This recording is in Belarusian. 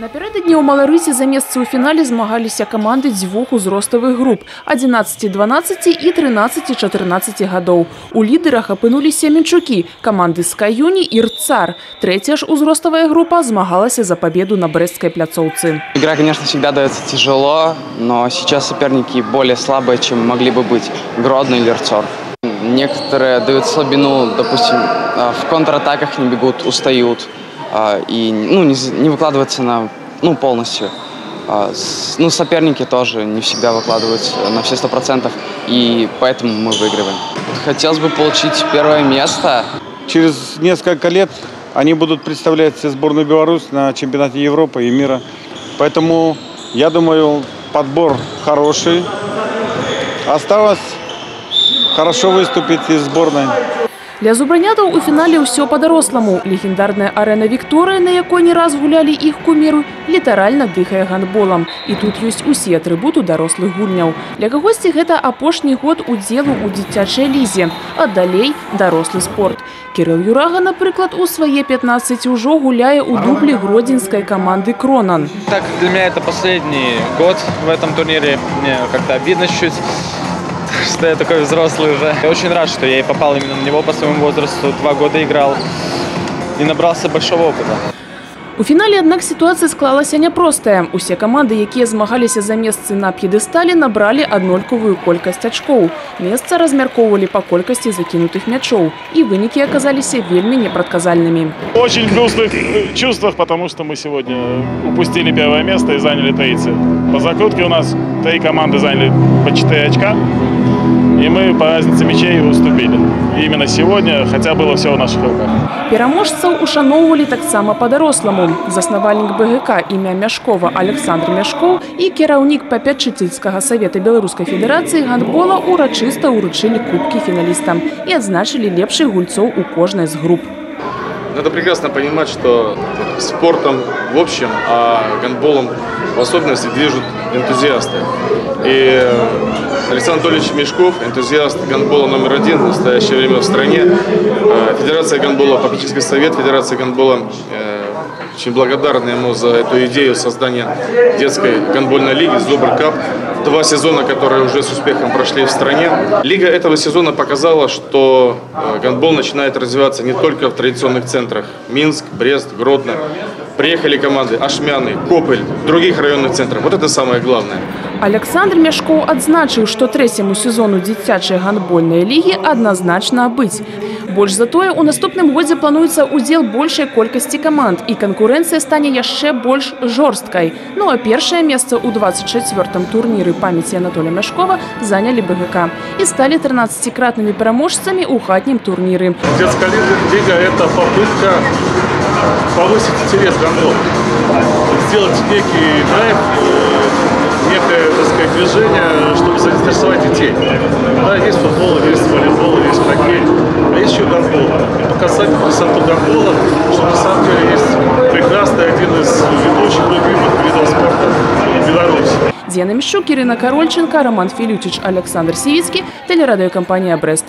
Напярэдадні ў Маларысе за месцы ў фінале змагаліся каманды дзвюх узроставых груп – 11, 12 і 13, 14 гадоў. У лідарах апынуліся Менчукі, каманды Скаюні і Рцар. Трэцяя ж узроставая група змагалася за победу на Брестской пляцоўцы. Игра, конечно, всегда дается тяжело, но сейчас соперники более слабые, чем могли бы быть Гродно или Рцор. Некоторые дают слабину, допустим, в контратаках не бегут, устают. И не выкладываться полностью. Соперники тоже не всегда выкладываются на все 100%, и поэтому мы выигрываем. Хотелось бы получить первое место. Через несколько лет они будут представлять сборную Беларусь на чемпионате Европы и мира. Поэтому, я думаю, подбор хороший. Осталось хорошо выступить из сборной. Для зубранятаў у фінале ўсё па-даросламу. Легендарная арэна Вікторыя, на якой не раз гулялі іх куміры, літаральна дыхае гандболам. І тут ёсць усе атрыбуты дарослых гульняў. Для кагосьці гэта апошні год удзелу ў дзіцячай лізе, а далей дарослы спорт. Кірыл Юрага, напрыклад, у свае 15 ўжо гуляе ў дублі гродзенскай каманды «Кронан». Так, для меня это последний год в этом турнире. Мне как-то обидно чуть-чуть, что я такой взрослый уже. Я очень рад, что я и попал именно на него по своему возрасту. 2 года играл и набрался большого опыта. У фінале, аднак, сітуацыя склалася няпростая. Усе каманды, якія змагаліся за месцы на п'едэстале, набралі аднолькавую колькасць ачкоў. Месца размяркоўвалі па колькасці закінутых мячоў. І вынікі аказаліся вельмі непрадказальнымі. Очень в грустных чувствах, потому что мы сегодня упустили первое место и заняли 30. По закрутке у нас 3 команды заняли по 4 очка. И мы по разнице мячей уступили. И именно сегодня, хотя было все в наших руках. Пераможцаў ушаноўвалі таксама па-даросламу. Заснавальнік БГК імя Мяшкова Александр Мяшкоў і кіраўнік папячыцельскага савета Беларускай федэрацыі гандбола урачыста ўручылі кубкі фіналістам і адзначылі лепшых гульцоў у кожнай з груп. Надо прекрасно понимать, что спортом в общем, а гандболом в особенности движут энтузиасты. И Александр Анатольевич Мяшков, энтузиаст гандбола номер 1 в настоящее время в стране. Федерация гандбола, попечительский совет Федерации гандбола очень благодарны ему за эту идею создания детской гандбольной лиги «Зубр Кап». 2 сезона, которые уже с успехом прошли в стране. Лига этого сезона показала, что гандбол начинает развиваться не только в традиционных центрах. Минск, Брест, Гродно. Приехали команды Ашмяны, Копель, других районных центров. Вот это самое главное. Александр Мяшкоў адзначыў, што трэцяму сезону дзіцячай гандбольнай лігі адназначна быць. Больш за тое, у наступным годзе плануецца удзел большай колькасці каманд, і канкурэнцыя стане яшчэ больш жорсткай. Ну а першае месца ў 24-м турніры памяці Анатолія Мяшкова занялі БГК і сталі 13-кратнымі пераможцамі ў хатнім турніры. Детская лига – это попытка повысить интерес к гандболу, сделать некий драйв, некое, так сказать, движение, чтобы заинтересовать детей. Да, есть футбол, есть волейбол, есть хоккей, а есть еще гандбол. И показать красоту гандбола, что на самом деле есть прекрасный, один из ведущих любимых видов спорта в Беларуси. Диана Мищук, Ирина Корольченко, Роман Филютич, Александр Сивицкий, телерадиокомпания «Брест».